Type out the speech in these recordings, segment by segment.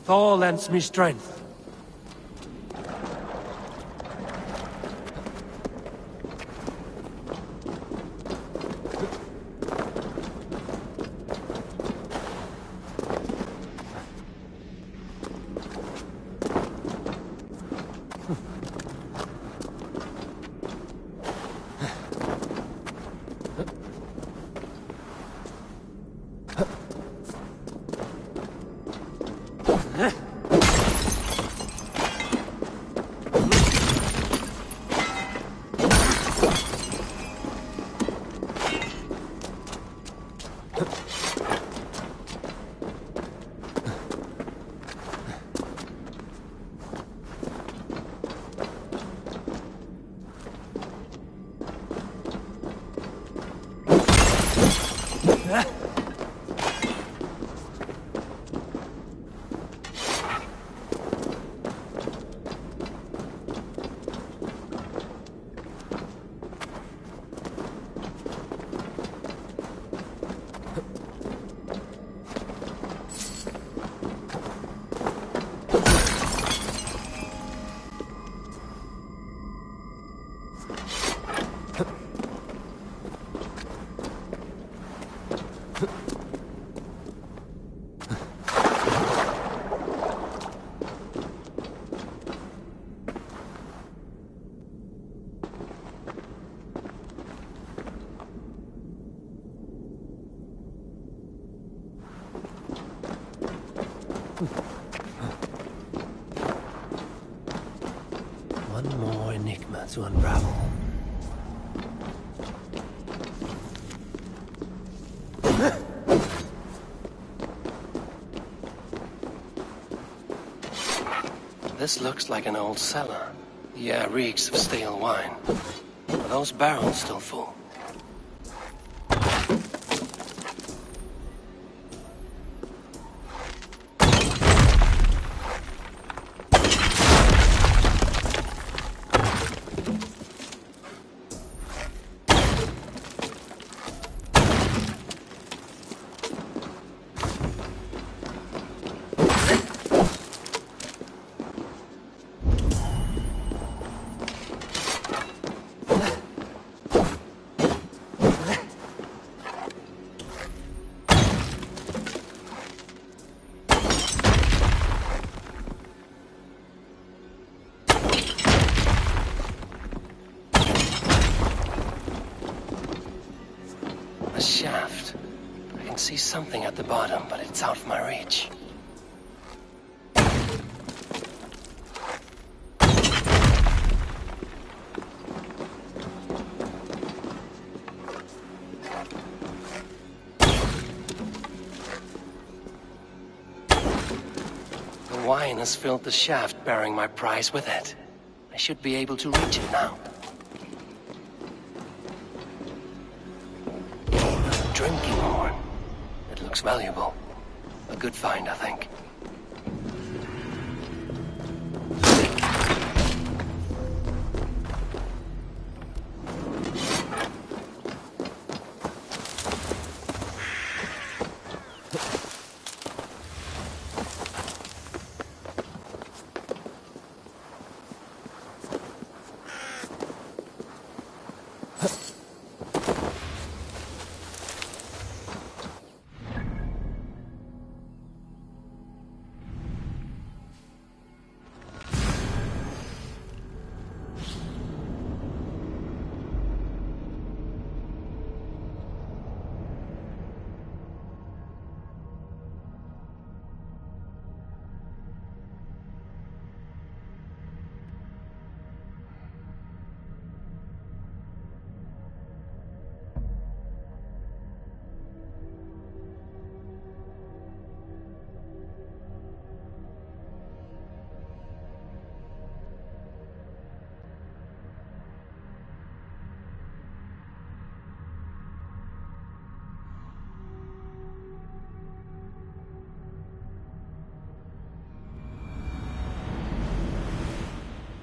Thor lends me strength. One more enigma to unravel. This looks like an old cellar. The air reeks of stale wine. Are those barrels still full? A shaft. I can see something at the bottom, but it's out of my reach. The wine has filled the shaft, bearing my prize with it. I should be able to reach it now. Drinking horn. It looks valuable. A good find, I think.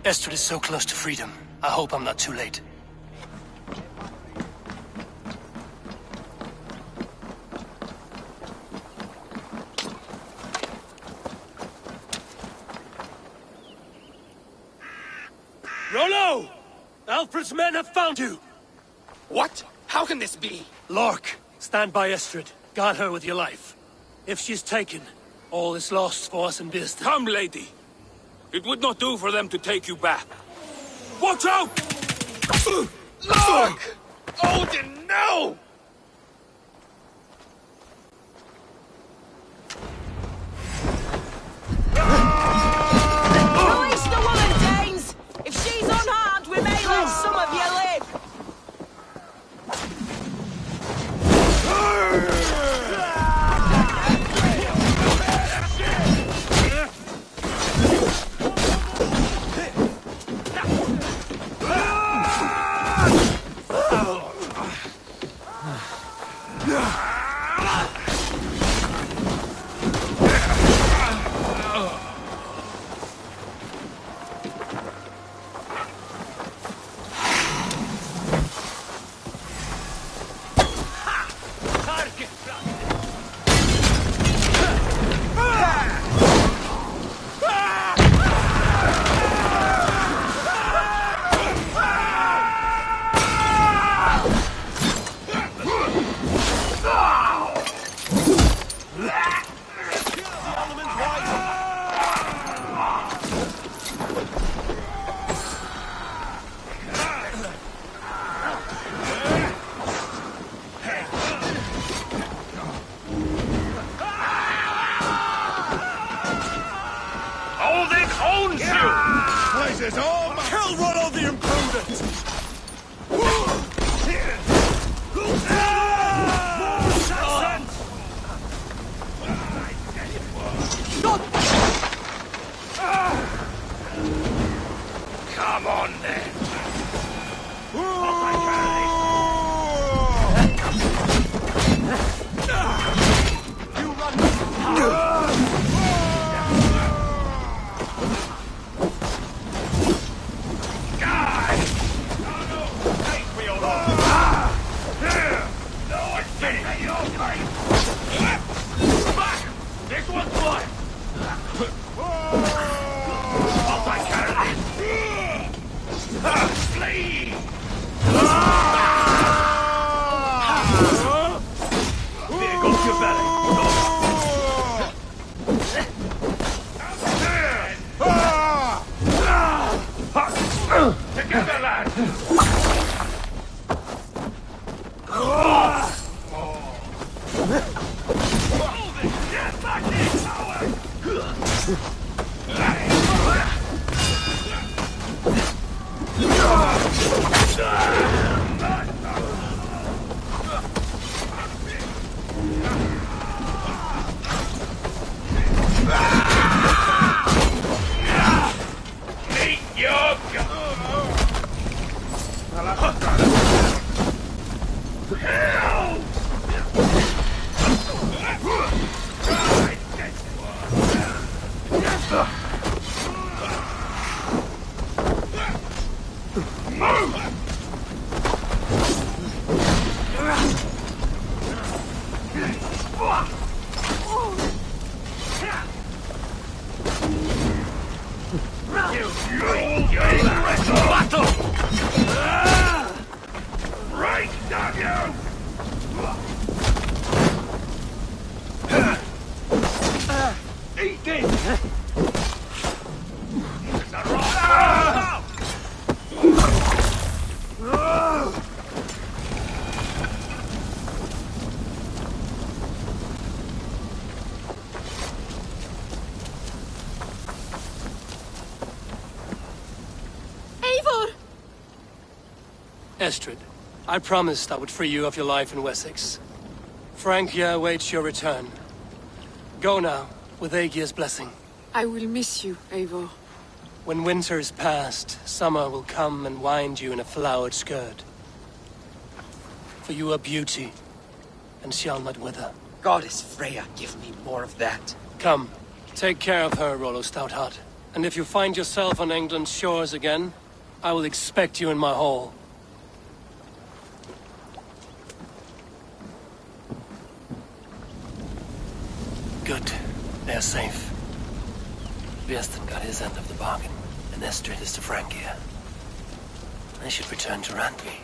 Estrid is so close to freedom. I hope I'm not too late. Rollo! Alfred's men have found you! What? How can this be? Lork, stand by Estrid. Guard her with your life. If she's taken, all is lost for us in Birsten. Come, lady. It would not do for them to take you back. Watch out! Look! Odin, no! Release the woman, Danes! If she's unharmed, we may let some of you live! Kill Rollo the Imprudent! Come on, then. This one's mine! Flee! There goes your belly! Together, lad! Get back here, coward! Meet your Right, damn you! Eat this! It's a rock! Eivor! Estrid, I promised I would free you of your life in Wessex. Francia awaits your return. Go now, with Aegir's blessing. I will miss you, Eivor. When winter is past, summer will come and wind you in a flowered skirt. For you are beauty, and shall not wither. Goddess Freya, give me more of that. Come, take care of her, Rollo Stoutheart, And if you find yourself on England's shores again, I will expect you in my hall. Good. They're safe. Bjersten got his end of the bargain, and Estrid is to Francia. I should return to Randvi.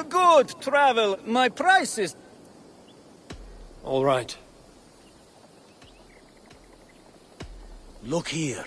Good travel. My price is... All right. Look here.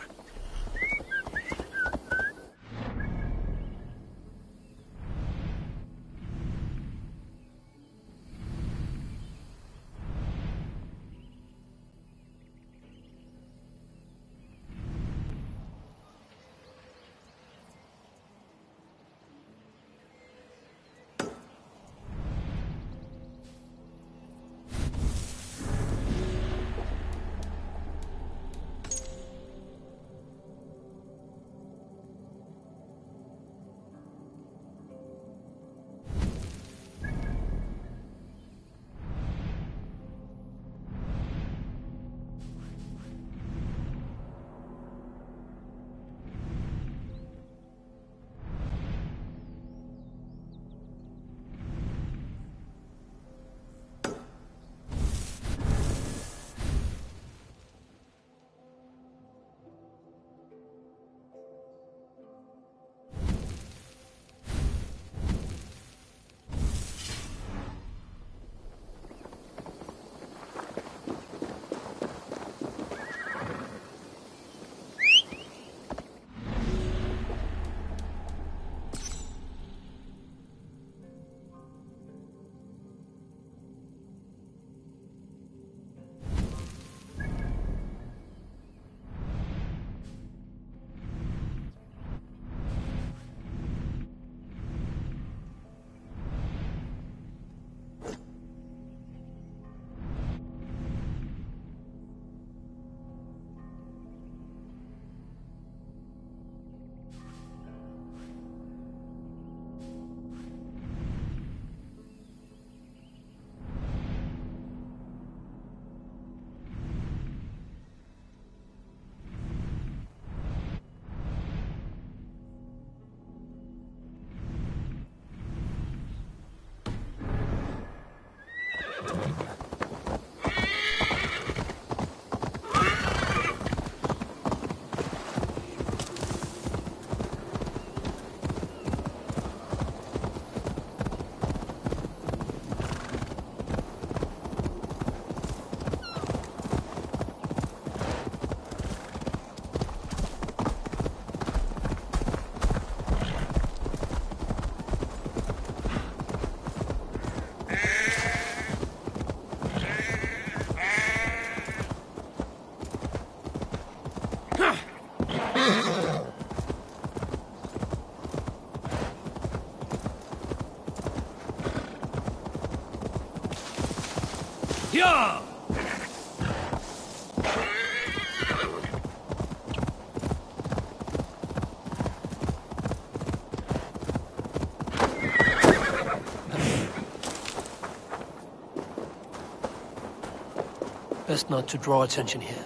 Yeah! Best not to draw attention here.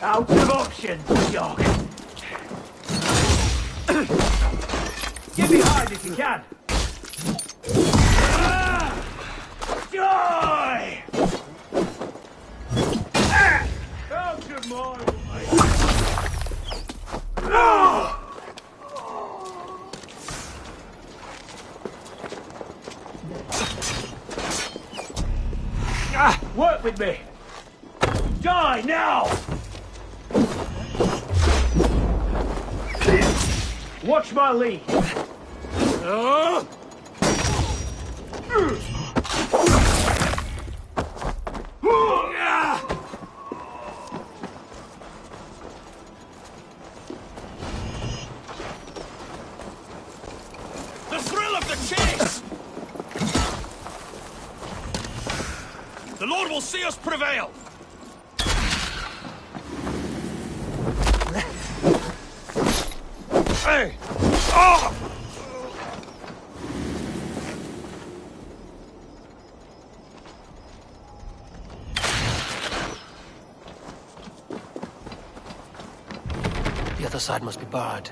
Out of options, Jock. Get behind if you can. Die! Out of my way. Work with me. Die now! Watch my lead. The thrill of the chase! The Lord will see us prevail! Hey! Oh! The other side must be barred.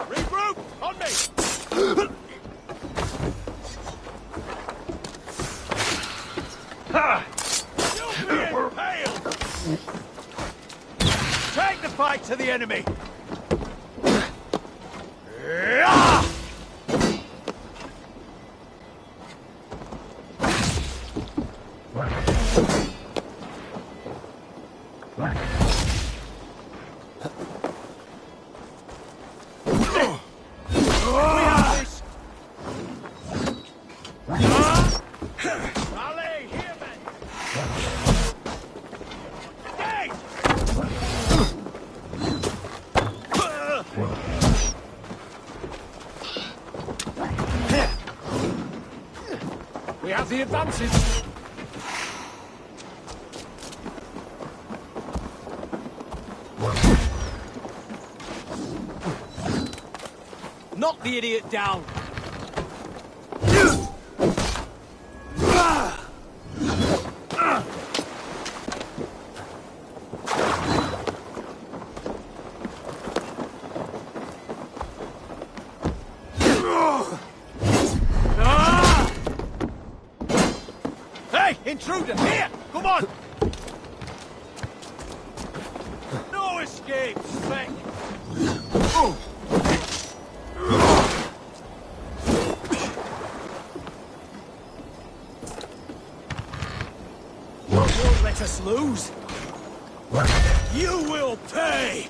Regroup! On me! You'll be impaled! Take the fight to the enemy. We have the advantage. Knock the idiot down. Hey, intruder! Here! Come on! No escape, Speck! let us lose. You will pay!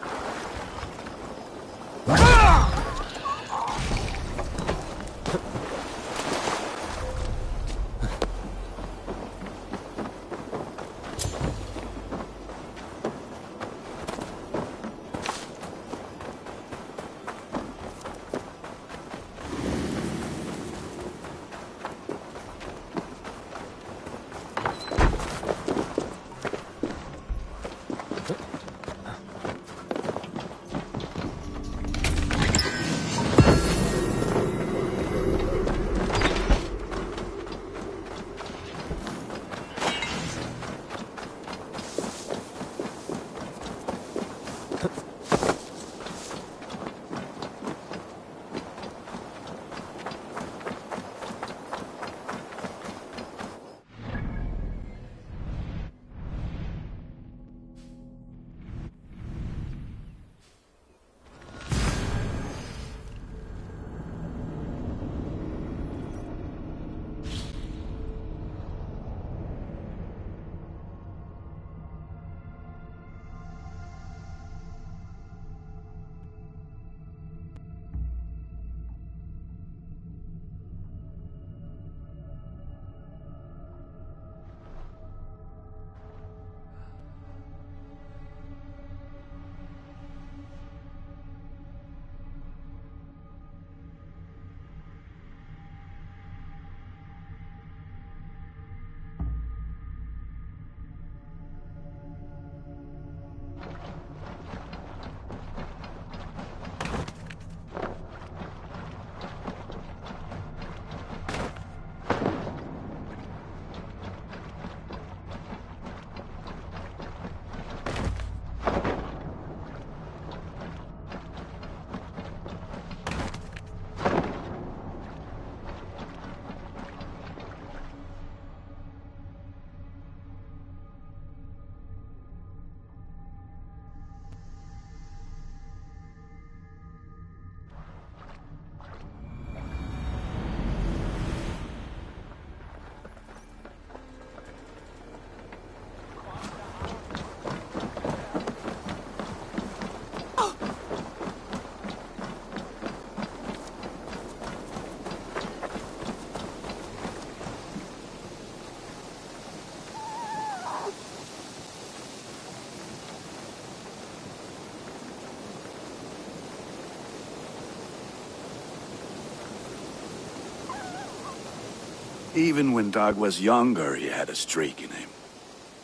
Even when Doug was younger, he had a streak in him.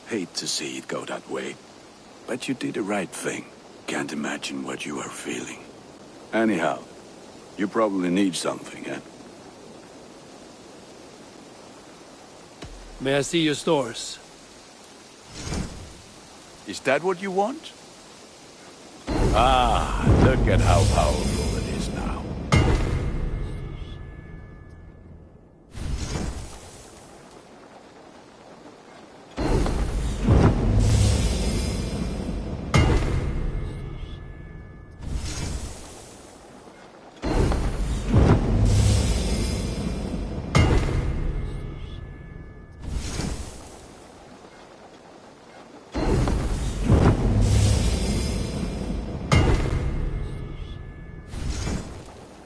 Hate to see it go that way. But you did the right thing. Can't imagine what you are feeling. Anyhow, you probably need something, eh? May I see your stores? Is that what you want? Ah, look at how powerful it is now.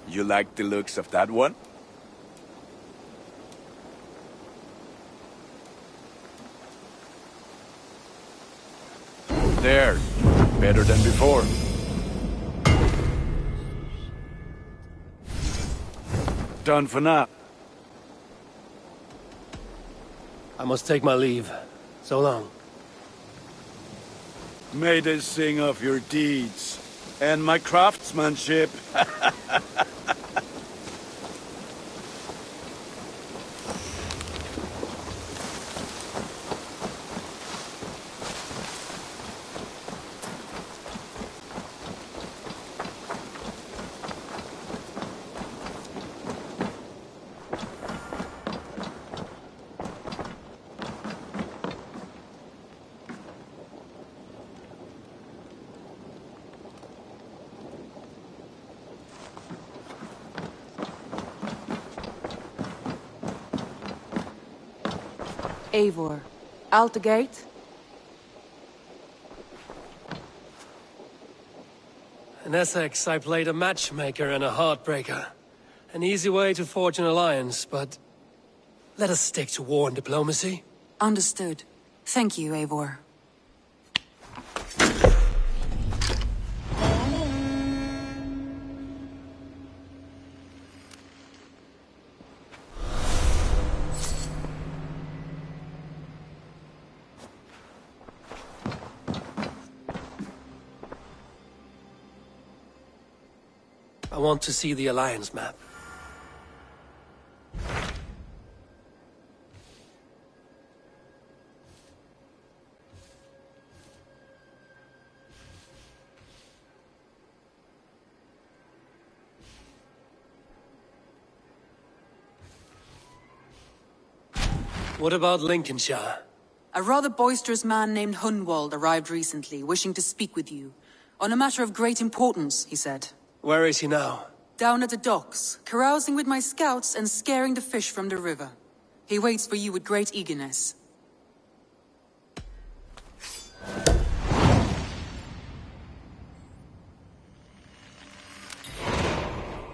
You like the looks of that one? There. Better than before. Done for now. I must take my leave. So long. May they sing of your deeds and my craftsmanship. Eivor, out the gate? In Essex, I played a matchmaker and a heartbreaker. An easy way to forge an alliance, but let us stick to war and diplomacy. Understood. Thank you, Eivor. I want to see the Alliance map. What about Lincolnshire? A rather boisterous man named Hunwald arrived recently, wishing to speak with you. On a matter of great importance, he said. Where is he now? Down at the docks, carousing with my scouts and scaring the fish from the river. He waits for you with great eagerness.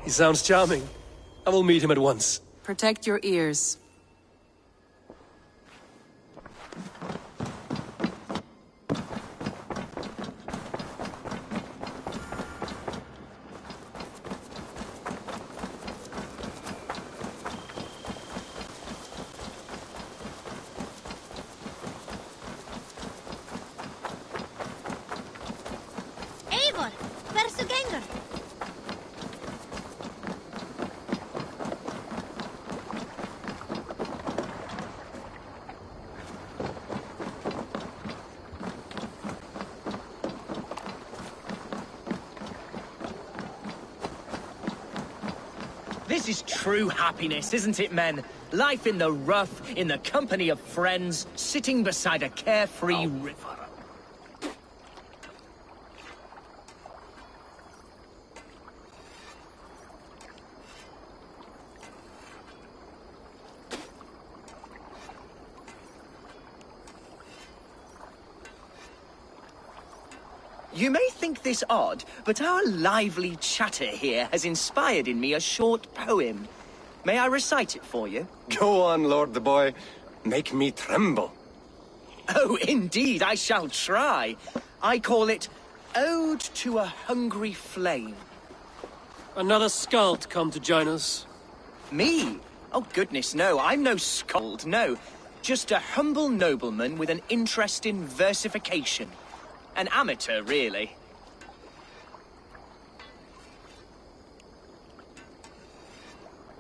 He sounds charming. I will meet him at once. Protect your ears. Eivor, verso gengur. This is true happiness, isn't it, men? Life in the rough, in the company of friends, sitting beside a carefree river. You may think this odd, but our lively chatter here has inspired in me a short poem. May I recite it for you? Go on, Lord the Boy. Make me tremble. Oh, indeed, I shall try. I call it Ode to a Hungry Flame. Another skald come to join us. Me? Oh, goodness, no. I'm no skald, no. Just a humble nobleman with an interest in versification. An amateur, really.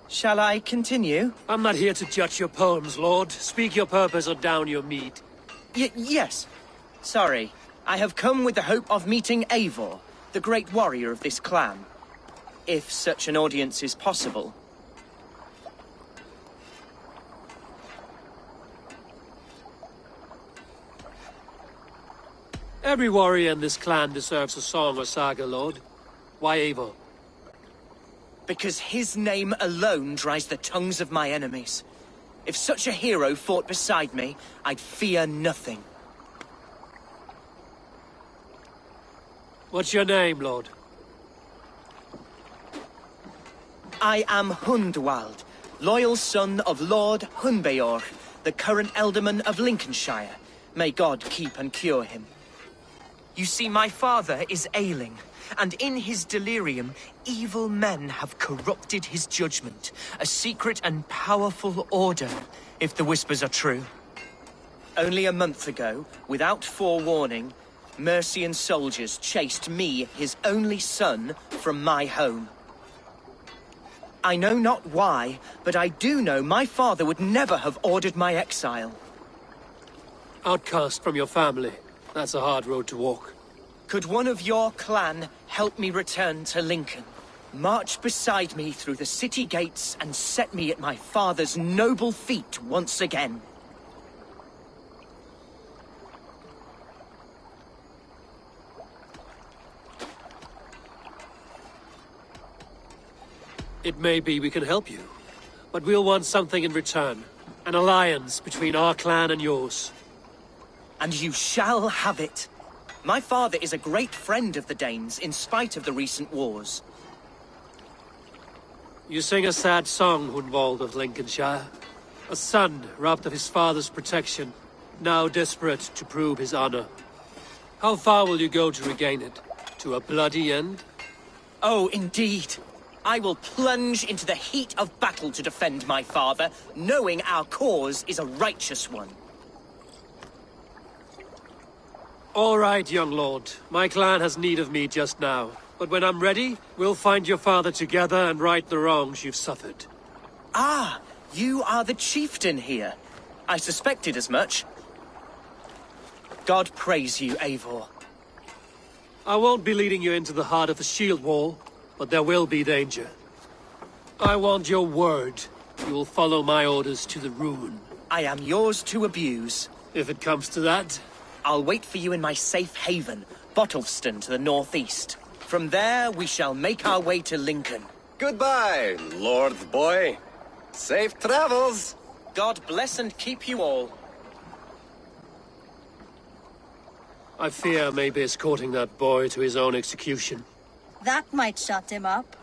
Shall I continue? I'm not here to judge your poems, Lord. Speak your purpose or down your meat. Yes. Sorry. I have come with the hope of meeting Eivor, the great warrior of this clan. If such an audience is possible. Every warrior in this clan deserves a song or saga, Lord. Why Eivor? Because his name alone dries the tongues of my enemies. If such a hero fought beside me, I'd fear nothing. What's your name, Lord? I am Hundwald, loyal son of Lord Hunbeorg, the current Elderman of Lincolnshire. May God keep and cure him. You see, my father is ailing, and in his delirium, evil men have corrupted his judgment. A secret and powerful order, if the whispers are true. Only a month ago, without forewarning, Mercian soldiers chased me, his only son, from my home. I know not why, but I do know my father would never have ordered my exile. Outcast from your family. That's a hard road to walk. Could one of your clan help me return to Lincoln? March beside me through the city gates and set me at my father's noble feet once again. It may be we can help you, but we'll want something in return. An alliance between our clan and yours. And you shall have it. My father is a great friend of the Danes, in spite of the recent wars. You sing a sad song, Hunwald of Lincolnshire. A son robbed of his father's protection, now desperate to prove his honor. How far will you go to regain it? To a bloody end? Oh, indeed. I will plunge into the heat of battle to defend my father, knowing our cause is a righteous one. All right, young lord. My clan has need of me just now. But when I'm ready, we'll find your father together and right the wrongs you've suffered. Ah, you are the chieftain here. I suspected as much. God praise you, Eivor. I won't be leading you into the heart of the shield wall, but there will be danger. I want your word. You will follow my orders to the ruin. I am yours to abuse. If it comes to that. I'll wait for you in my safe haven, Bottleston to the northeast. From there, we shall make our way to Lincoln. Goodbye, Lord Boy. Safe travels. God bless and keep you all. I fear I may be escorting that boy to his own execution. That might shut him up.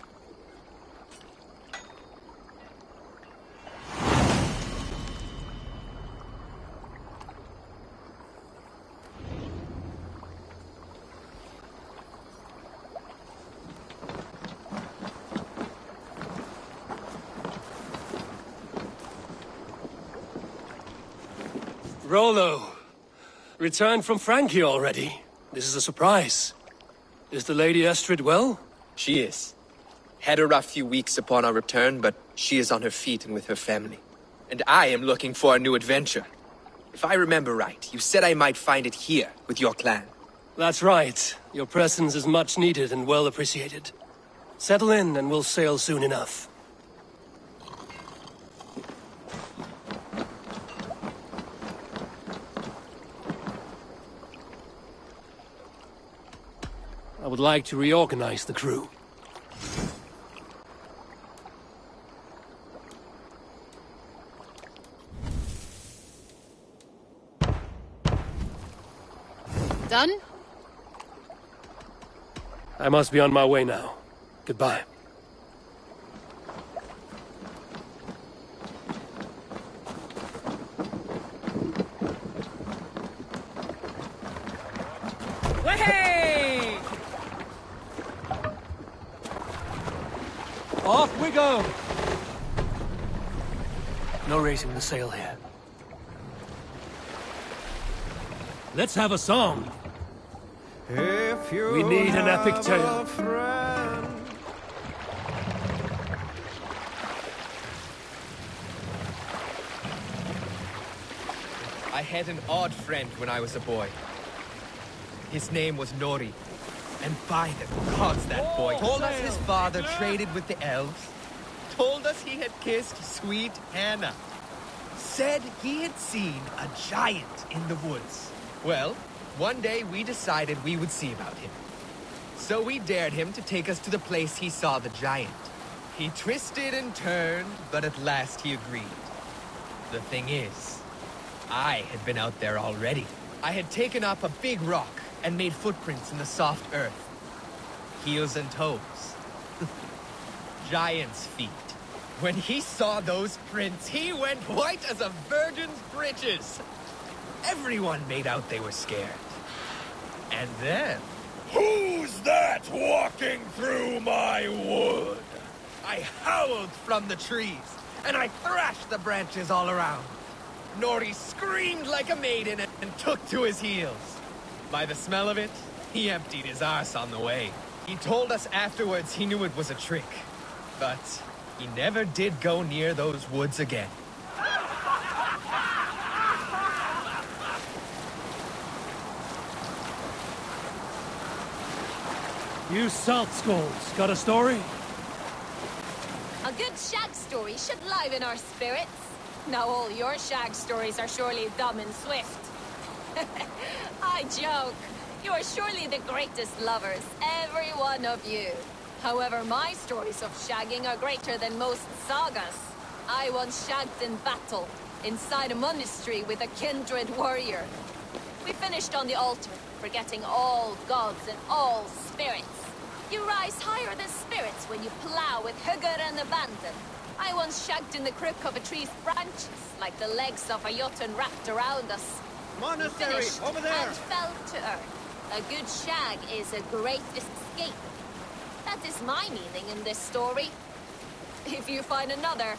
Rollo, returned from Frankie already. This is a surprise. Is the Lady Estrid well? She is. Had a rough few weeks upon our return, but she is on her feet and with her family. And I am looking for a new adventure. If I remember right, you said I might find it here, with your clan. That's right. Your presence is much needed and well appreciated. Settle in and we'll sail soon enough. I would like to reorganize the crew. Done? I must be on my way now. Goodbye. Way! Off we go! No raising the sail here. Let's have a song. We need an epic tale. I had an odd friend when I was a boy. His name was Nori. And by the gods, that boy told us his father traded with the elves, told us he had kissed sweet Hannah, said he had seen a giant in the woods. Well, one day we decided we would see about him. So we dared him to take us to the place he saw the giant. He twisted and turned, but at last he agreed. The thing is, I had been out there already. I had taken up a big rock and made footprints in the soft earth. Heels and toes. Giant's feet. When he saw those prints, he went white as a virgin's breeches. Everyone made out they were scared. And then... Who's that walking through my wood? I howled from the trees, and I thrashed the branches all around. Nori screamed like a maiden and took to his heels. By the smell of it, he emptied his arse on the way. He told us afterwards he knew it was a trick, but he never did go near those woods again. You salt skulls, got a story? A good shag story should liven our spirits. Now all your shag stories are surely dumb and swift. I joke. You are surely the greatest lovers, every one of you. However, my stories of shagging are greater than most sagas. I once shagged in battle, inside a monastery with a kindred warrior. We finished on the altar, forgetting all gods and all spirits. You rise higher than spirits when you plow with hugger and abandon. I once shagged in the crook of a tree's branches, like the legs of a jotun wrapped around us. Monastery, Finished over there! and fell to earth. A good shag is a great escape. That is my meaning in this story. If you find another,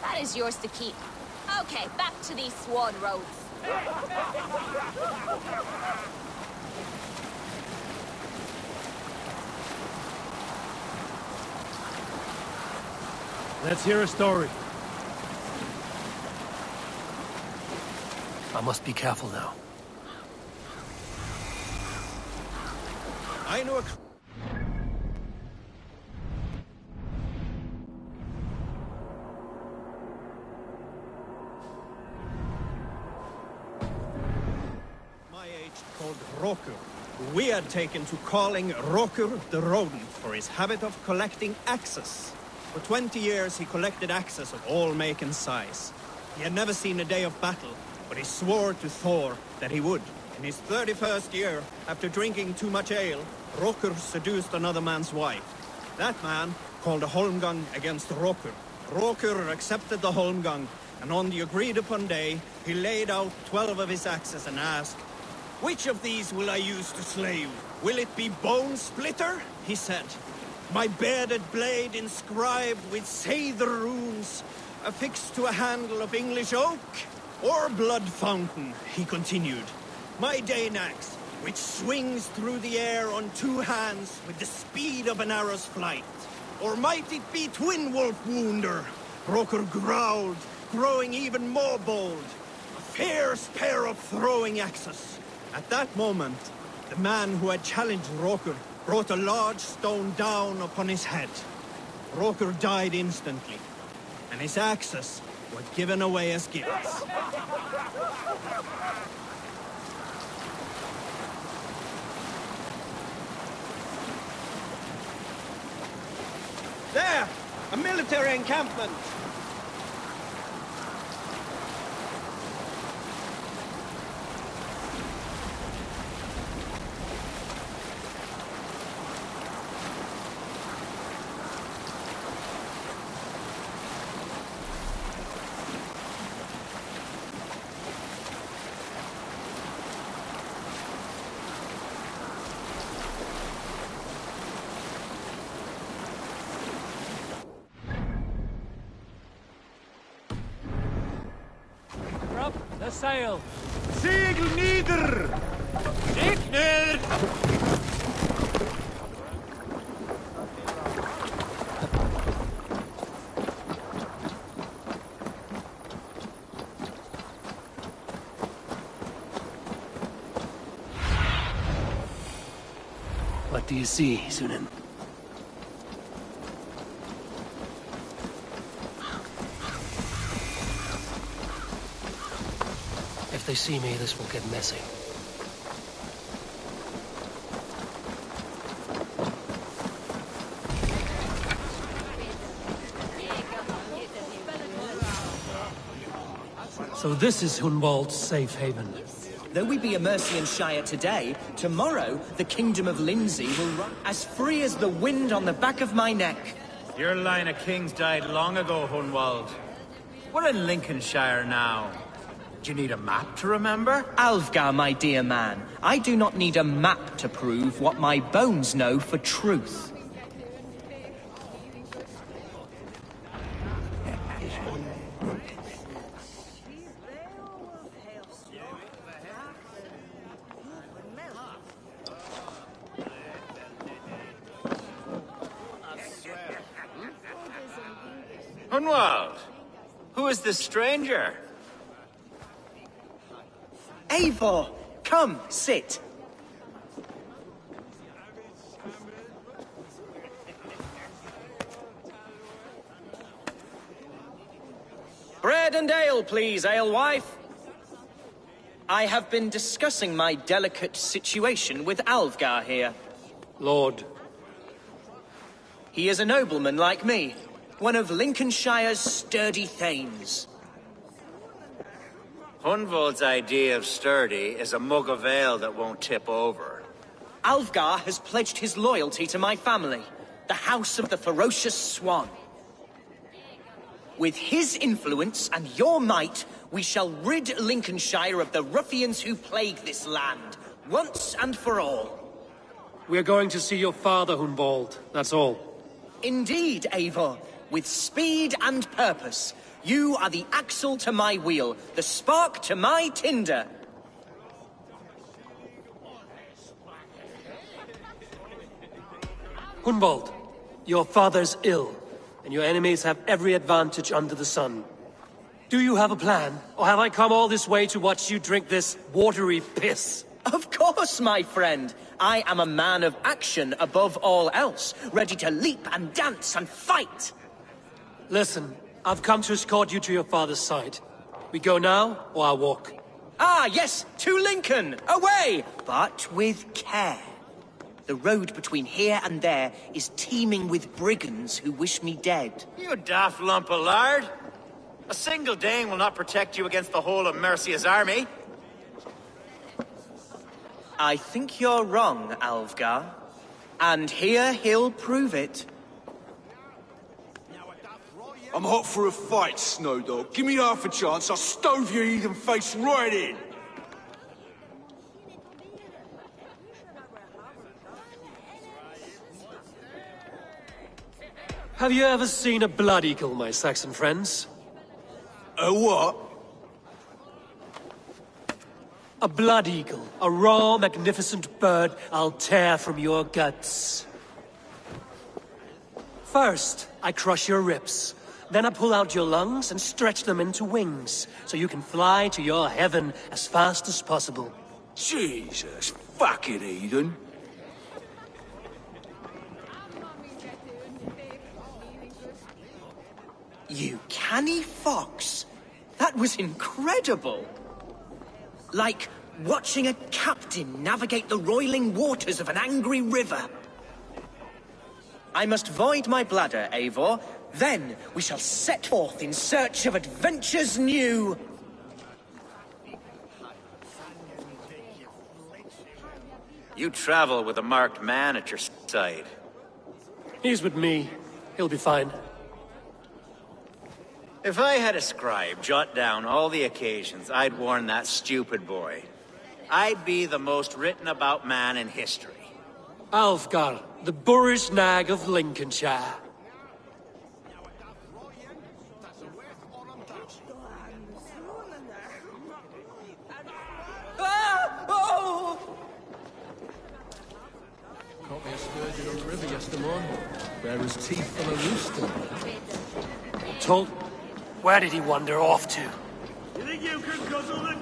that is yours to keep. Okay, back to these swan roads. Let's hear a story. I must be careful now. I know a... my age called Roku, who we had taken to calling Roku the rodent for his habit of collecting axes. For 20 years he collected axes of all make and size. He had never seen a day of battle, but he swore to Thor that he would. In his 31st year, after drinking too much ale, Rokur seduced another man's wife. That man called a holmgang against Rokur. Rokur accepted the holmgang, and on the agreed-upon day, he laid out 12 of his axes and asked, "Which of these will I use to slay you? Will it be Bone Splitter?" he said. "My bearded blade inscribed with Seidr runes, affixed to a handle of English oak? Or Blood Fountain," he continued. "My Dane axe, which swings through the air on 2 hands with the speed of an arrow's flight. Or might it be Twin Wolf Wounder?" Rokur growled, growing even more bold. A fierce pair of throwing axes. At that moment, the man who had challenged Rokur brought a large stone down upon his head. Rokur died instantly, and his axes were given away as gifts. There! A military encampment! Up the sail! Segel nieder! Igner! What do you see, Sunan? If they see me, this will get messy. So this is Hunwald's safe haven. Though we be a Mercian Shire today, tomorrow the Kingdom of Lindsey will run as free as the wind on the back of my neck. Your line of kings died long ago, Hunwald. We're in Lincolnshire now. Do you need a map to remember? Alfgar, my dear man, I do not need a map to prove what my bones know for truth. Hunwald, who is this stranger? Eivor, come, sit. Bread and ale, please, alewife. I have been discussing my delicate situation with Alfgar here. Lord. He is a nobleman like me, one of Lincolnshire's sturdy thanes. Hunwald's idea of sturdy is a mug of ale that won't tip over. Alfgar has pledged his loyalty to my family, the House of the Ferocious Swan. With his influence and your might, we shall rid Lincolnshire of the ruffians who plague this land, once and for all. We're going to see your father, Hunwald, that's all. Indeed, Eivor. With speed and purpose, you are the axle to my wheel, the spark to my tinder. Hunwald, your father's ill, and your enemies have every advantage under the sun. Do you have a plan, or have I come all this way to watch you drink this watery piss? Of course, my friend. I am a man of action above all else, ready to leap and dance and fight. Listen, I've come to escort you to your father's side. We go now, or I walk? Ah, yes, to Lincoln! Away! But with care. The road between here and there is teeming with brigands who wish me dead. You daft lump of lard! A single Dane will not protect you against the whole of Mercia's army. I think you're wrong, Alfgar. And here he'll prove it. I'm hot for a fight, Snowdog. Give me half a chance, I'll stove your heathen face right in. Have you ever seen a blood eagle, my Saxon friends? A what? A blood eagle. A raw, magnificent bird I'll tear from your guts. First, I crush your ribs. Then I pull out your lungs and stretch them into wings, so you can fly to your heaven as fast as possible. Jesus, fucking heathen. You canny fox. That was incredible. Like watching a captain navigate the roiling waters of an angry river. I must void my bladder, Eivor. Then we shall set forth in search of adventures new. You travel with a marked man at your side. He's with me. He'll be fine. If I had a scribe jot down all the occasions I'd warn that stupid boy, I'd be the most written about man in history. Alfgar, the boorish nag of Lincolnshire. Ah! Oh! Caught me a sturgeon on the river yesterday morning. Bare his teeth from a rooster. Told? Where did he wander off to? You think you can guzzle it?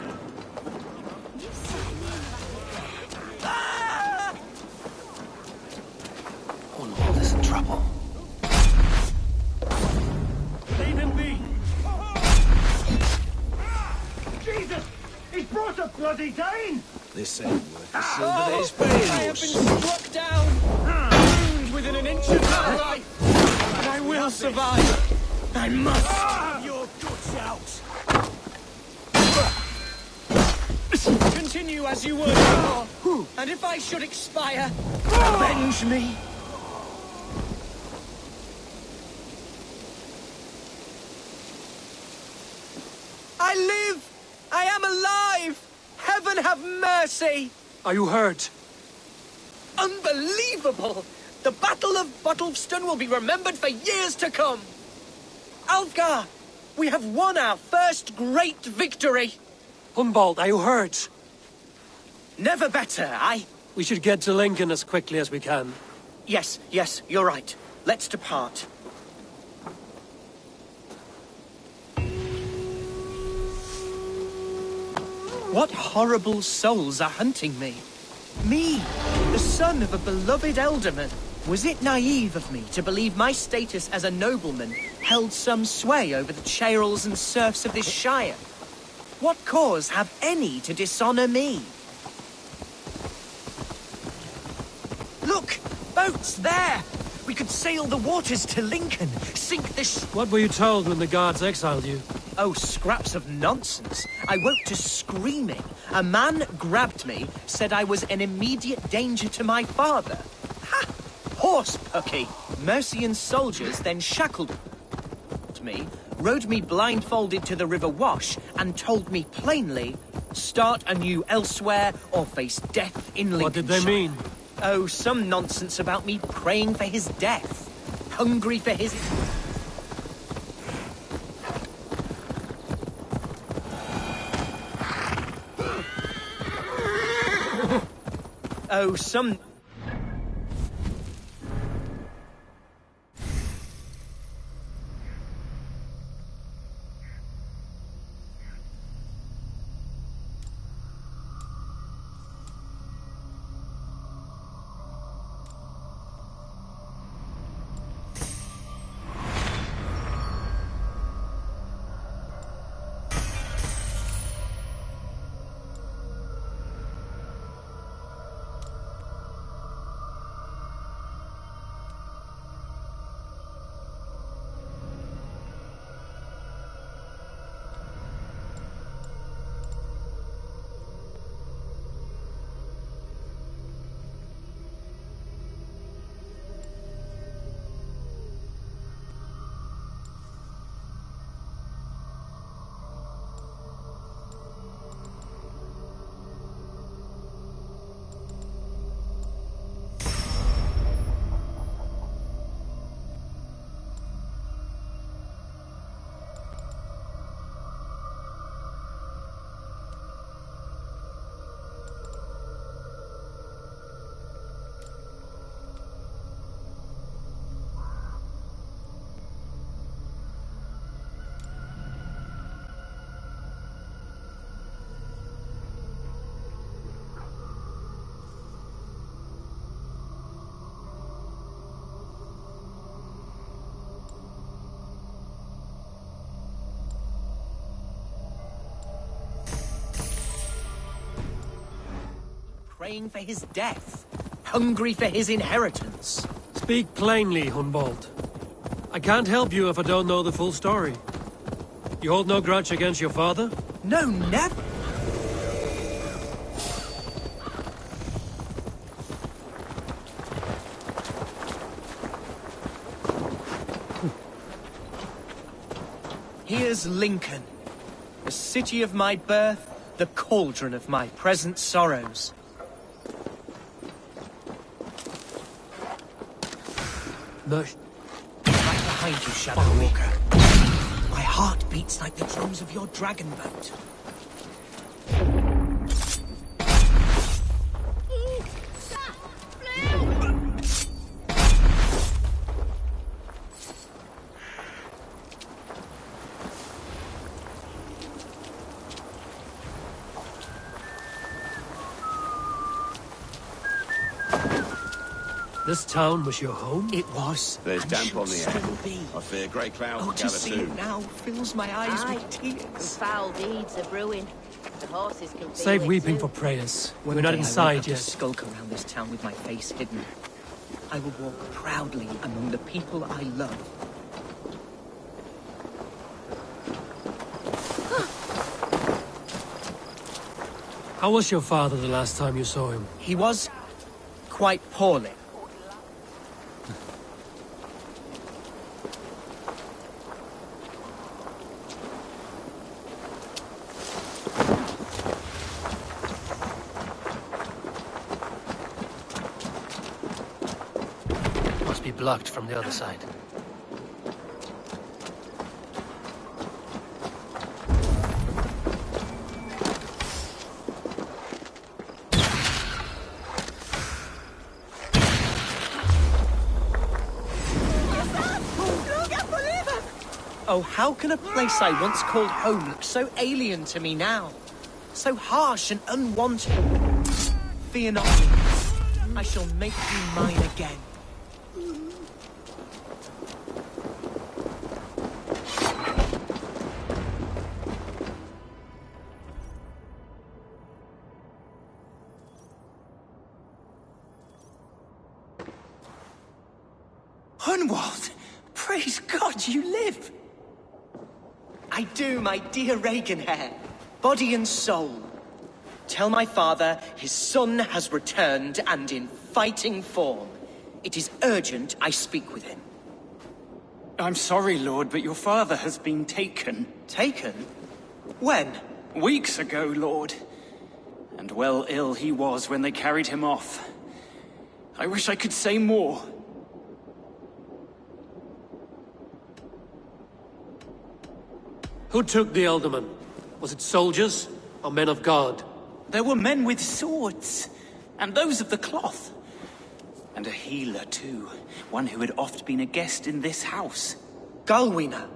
Hunwald is in trouble. Leave him be! Jesus! He's brought a bloody Dane! This ain't worth the silver that is paying I have us. been struck down, wound within an inch of my life, and I will survive. I must. Your guts out! Continue as you would, Eivor. And if I should expire, avenge me. I live! I am alive! Heaven have mercy! Are you hurt? Unbelievable! The Battle of Bottleston will be remembered for years to come! Alfgar! We have won our first great victory! Hunwald, are you hurt? Never better, We should get to Lincoln as quickly as we can. Yes, you're right. Let's depart. What horrible souls are hunting me? Me, the son of a beloved elderman. Was it naive of me to believe my status as a nobleman held some sway over the churls and serfs of this shire? What cause have any to dishonor me? Look! Boats there! We could sail the waters to Lincoln, sink the What were you told when the guards exiled you? Oh, scraps of nonsense. I woke to screaming. A man grabbed me, said I was an immediate danger to my father. Ha! Horse pucky! Mercian soldiers then shackled me, rode me blindfolded to the River Wash, and told me plainly, start anew elsewhere or face death in Lincolnshire. What did they mean? Oh, some nonsense about me praying for his death. Hungry for his... Oh, some... praying for his death. Hungry for his inheritance. Speak plainly, Hunwald. I can't help you if I don't know the full story. You hold no grudge against your father? No, never. Here's Lincoln, the city of my birth, the cauldron of my present sorrows. No. Right behind you, Shadow Walker. My heart beats like the drums of your dragon boat. This town was your home? It was. There's damp on the air. Still be. I fear great clouds Oh, will to gather see soon. it now fills my eyes Aye. with tears. Foul deeds are brewing. The horses can feel Save it weeping too. for prayers. One We're not day I won't inside have to yet. skulk around this town with my face hidden. I will walk proudly among the people I love. How was your father the last time you saw him? He was quite poorly. Must be blocked from the other side. Oh, how can a place I once called home look so alien to me now? So harsh and unwanted. Fear not me. I shall make you mine again. Hunwald! Praise God you live! I do, my dear Regenhair. Body and soul. Tell my father his son has returned and in fighting form. It is urgent I speak with him. I'm sorry, Lord, but your father has been taken. Taken? When? Weeks ago, Lord. And well ill he was when they carried him off. I wish I could say more. Who took the Elderman? Was it soldiers or men of God? There were men with swords, and those of the cloth. And a healer, too. One who had oft been a guest in this house. Galwina.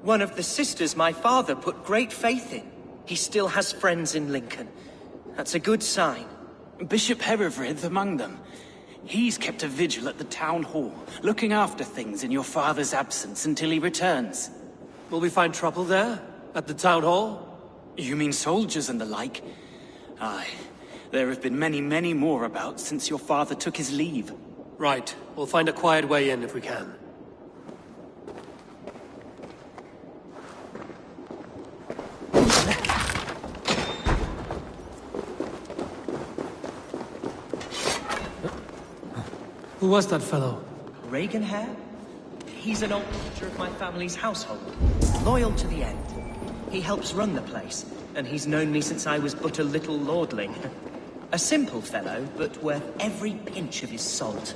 One of the sisters my father put great faith in. He still has friends in Lincoln. That's a good sign. Bishop Herefrith among them. He's kept a vigil at the town hall, looking after things in your father's absence until he returns. Will we find trouble there? At the town hall? You mean soldiers and the like? Aye. There have been many, many more about since your father took his leave. Right. We'll find a quiet way in if we can. Who was that fellow? Regenhair? He's an old creature of my family's household. Loyal to the end. He helps run the place, and he's known me since I was but a little lordling. A simple fellow, but worth every pinch of his salt.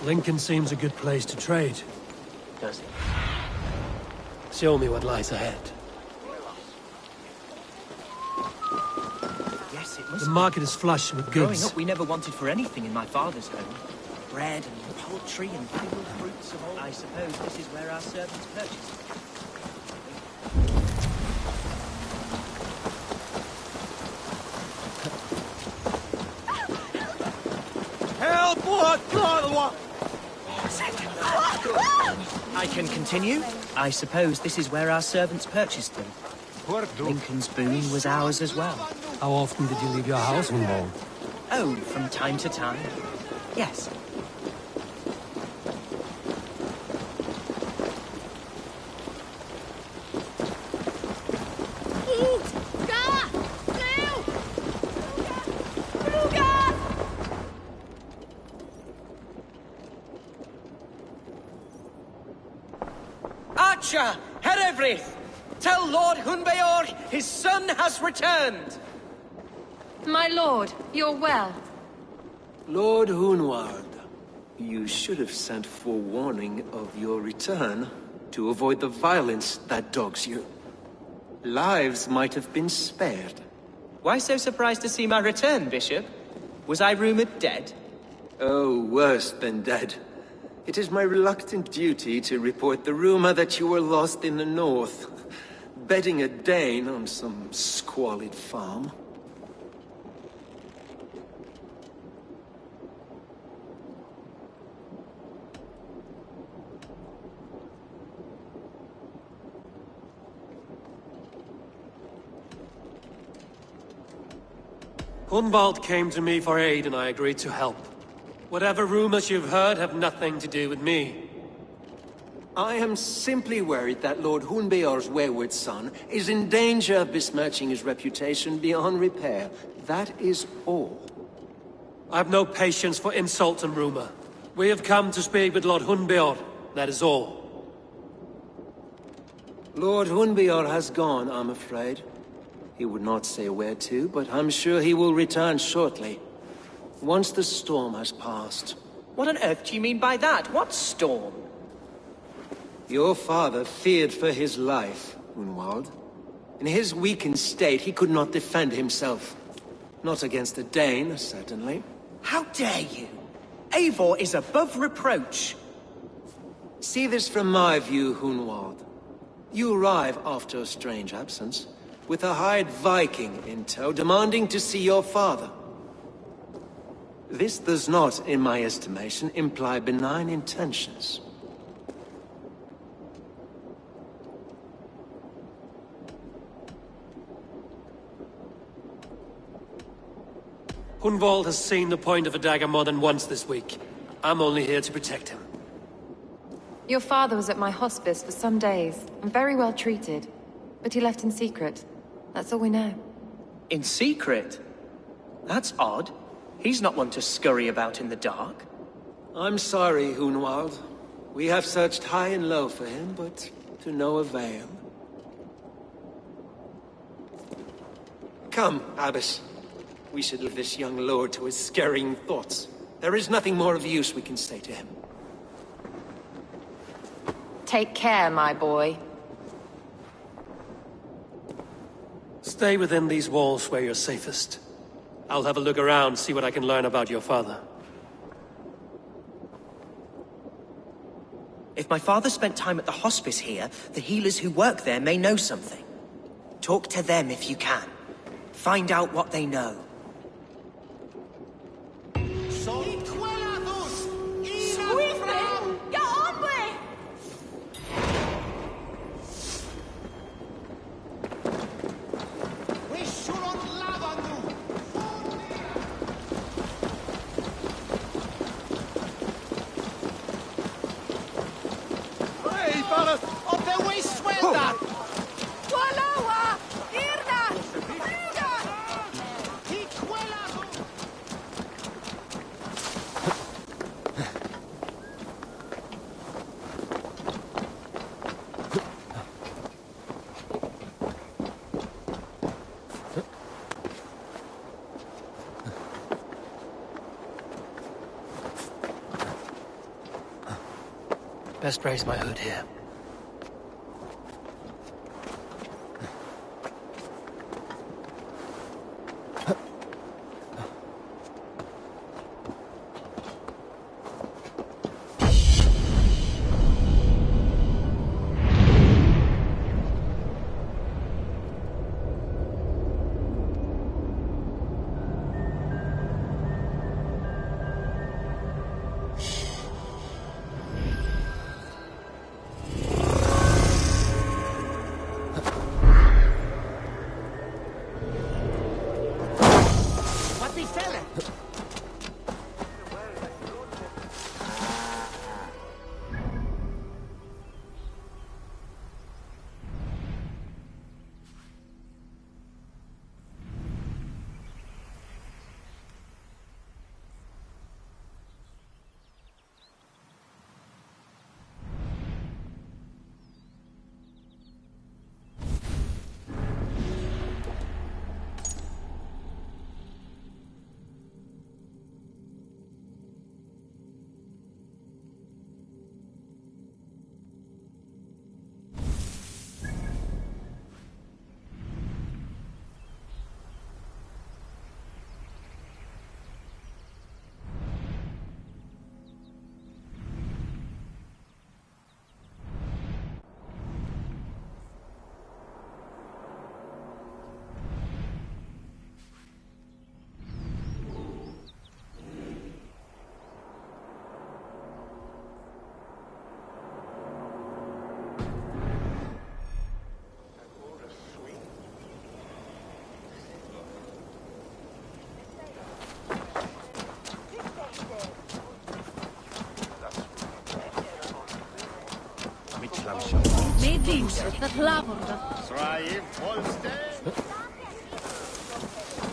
Lincoln seems a good place to trade. Does it? Show me what lies ahead. Yes, it must The market is flush with Growing goods. up, we never wanted for anything in my father's home. Bread and poultry and field fruits of all. I suppose this is where our servants purchase it. I can continue. I suppose this is where our servants purchased them. Lincoln's boon was ours as well. How often did you leave your house, Hunwald? Oh, from time to time. Yes. Watcher, Herevrith, tell Lord Hunbeor his son has returned. My lord, you're well. Lord Hunwald, you should have sent forewarning of your return to avoid the violence that dogs you. Lives might have been spared. Why so surprised to see my return, Bishop? Was I rumored dead? Oh, worse than dead. It is my reluctant duty to report the rumor that you were lost in the north, bedding a Dane on some squalid farm. Hunwald came to me for aid and I agreed to help. Whatever rumors you've heard have nothing to do with me. I am simply worried that Lord Hunbeor's wayward son is in danger of besmirching his reputation beyond repair. That is all. I've no patience for insult and rumor. We have come to speak with Lord Hunbeor, that is all. Lord Hunbeor has gone, I'm afraid. He would not say where to, but I'm sure he will return shortly. Once the storm has passed. What on earth do you mean by that? What storm? Your father feared for his life, Hunwald. In his weakened state, he could not defend himself. Not against a Dane, certainly. How dare you? Eivor is above reproach. See this from my view, Hunwald. You arrive after a strange absence, with a hired Viking in tow, demanding to see your father. This does not, in my estimation, imply benign intentions. Hunwald has seen the point of a dagger more than once this week. I'm only here to protect him. Your father was at my hospice for some days, and very well treated. But he left in secret. That's all we know. In secret? That's odd. He's not one to scurry about in the dark. I'm sorry, Hunwald. We have searched high and low for him, but to no avail. Come, Abbess. We should leave this young lord to his scurrying thoughts. There is nothing more of use we can say to him. Take care, my boy. Stay within these walls where you're safest. I'll have a look around, see what I can learn about your father. If my father spent time at the hospice here, the healers who work there may know something. Talk to them if you can. Find out what they know. Best raise my hood here.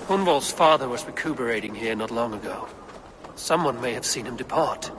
Hunwald's father was recuperating here not long ago. Someone may have seen him depart.